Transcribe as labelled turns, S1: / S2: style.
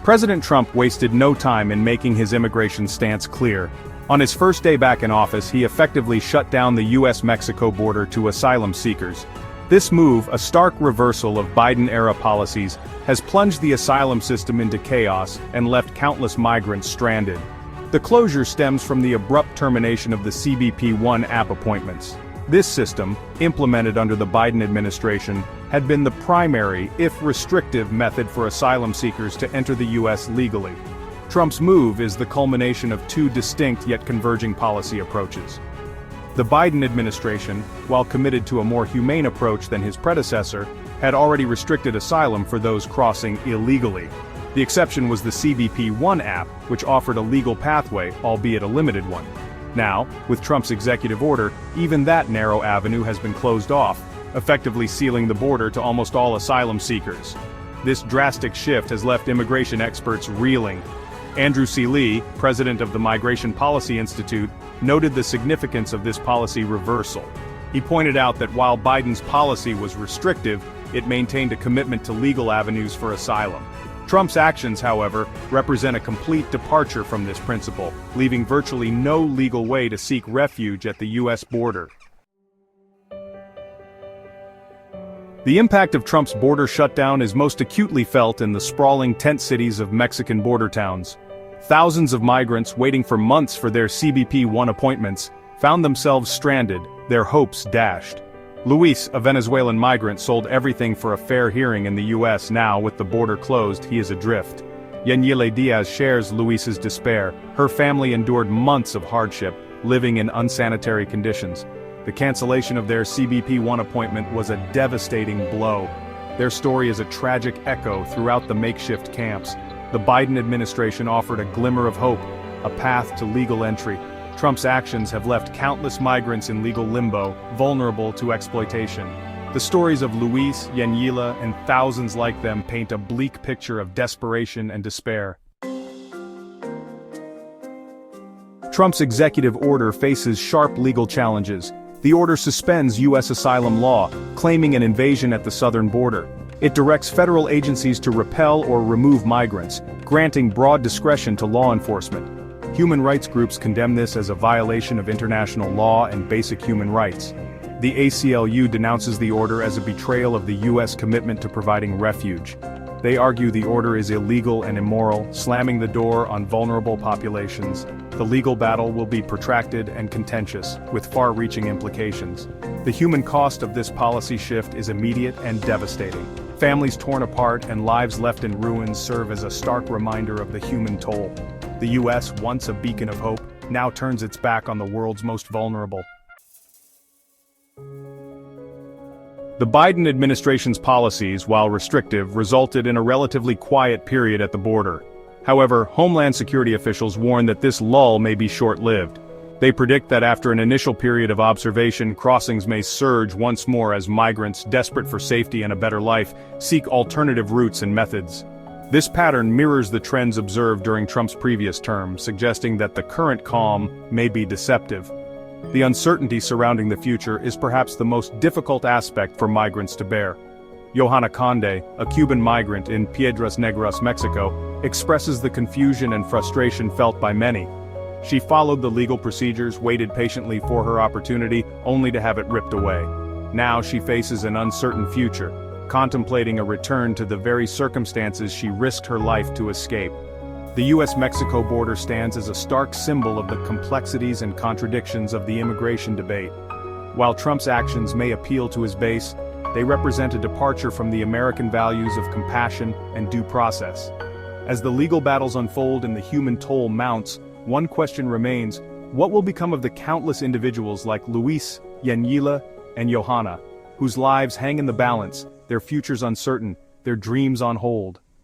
S1: President Trump wasted no time in making his immigration stance clear. On his first day back in office, he effectively shut down the US-Mexico border to asylum seekers. This move, a stark reversal of Biden-era policies, has plunged the asylum system into chaos and left countless migrants stranded. The closure stems from the abrupt termination of the CBP-1 app appointments. This system, implemented under the Biden administration, had been the primary, if restrictive, method for asylum seekers to enter the U.S. legally. Trump's move is the culmination of two distinct yet converging policy approaches. The Biden administration, while committed to a more humane approach than his predecessor, had already restricted asylum for those crossing illegally. The exception was the CBP-1 app, which offered a legal pathway, albeit a limited one. Now, with Trump's executive order, even that narrow avenue has been closed off, effectively sealing the border to almost all asylum seekers. This drastic shift has left immigration experts reeling. Andrew C. Lee, president of the Migration Policy Institute, noted the significance of this policy reversal. He pointed out that while Biden's policy was restrictive, it maintained a commitment to legal avenues for asylum. Trump's actions, however, represent a complete departure from this principle, leaving virtually no legal way to seek refuge at the U.S. border. The impact of Trump's border shutdown is most acutely felt in the sprawling tent cities of Mexican border towns. Thousands of migrants waiting for months for their CBP-1 appointments found themselves stranded, their hopes dashed. Luis, a Venezuelan migrant, sold everything for a fair hearing in the U.S. Now, with the border closed, he is adrift. Yenyile Diaz shares Luis's despair. Her family endured months of hardship, living in unsanitary conditions. The cancellation of their CBP-1 appointment was a devastating blow. Their story is a tragic echo throughout the makeshift camps. The Biden administration offered a glimmer of hope, a path to legal entry. Trump's actions have left countless migrants in legal limbo, vulnerable to exploitation. The stories of Luis, Yenyile, and thousands like them paint a bleak picture of desperation and despair. Trump's executive order faces sharp legal challenges. The order suspends U.S. asylum law, claiming an invasion at the southern border. It directs federal agencies to repel or remove migrants, granting broad discretion to law enforcement. Human rights groups condemn this as a violation of international law and basic human rights. The ACLU denounces the order as a betrayal of the U.S. commitment to providing refuge. They argue the order is illegal and immoral, slamming the door on vulnerable populations. The legal battle will be protracted and contentious, with far-reaching implications. The human cost of this policy shift is immediate and devastating. Families torn apart and lives left in ruins serve as a stark reminder of the human toll. The U.S., once a beacon of hope, now turns its back on the world's most vulnerable. The Biden administration's policies, while restrictive, resulted in a relatively quiet period at the border. However, Homeland Security officials warn that this lull may be short-lived. They predict that after an initial period of observation, crossings may surge once more as migrants, desperate for safety and a better life, seek alternative routes and methods. This pattern mirrors the trends observed during Trump's previous term, suggesting that the current calm may be deceptive. The uncertainty surrounding the future is perhaps the most difficult aspect for migrants to bear. Johanna Conde, a Cuban migrant in Piedras Negras, Mexico, expresses the confusion and frustration felt by many. She followed the legal procedures, waited patiently for her opportunity, only to have it ripped away. Now she faces an uncertain future, contemplating a return to the very circumstances she risked her life to escape. The US-Mexico border stands as a stark symbol of the complexities and contradictions of the immigration debate. While Trump's actions may appeal to his base, they represent a departure from the American values of compassion and due process. As the legal battles unfold and the human toll mounts, one question remains: what will become of the countless individuals like Luis, Yenyile, and Johanna, whose lives hang in the balance, their futures uncertain, their dreams on hold?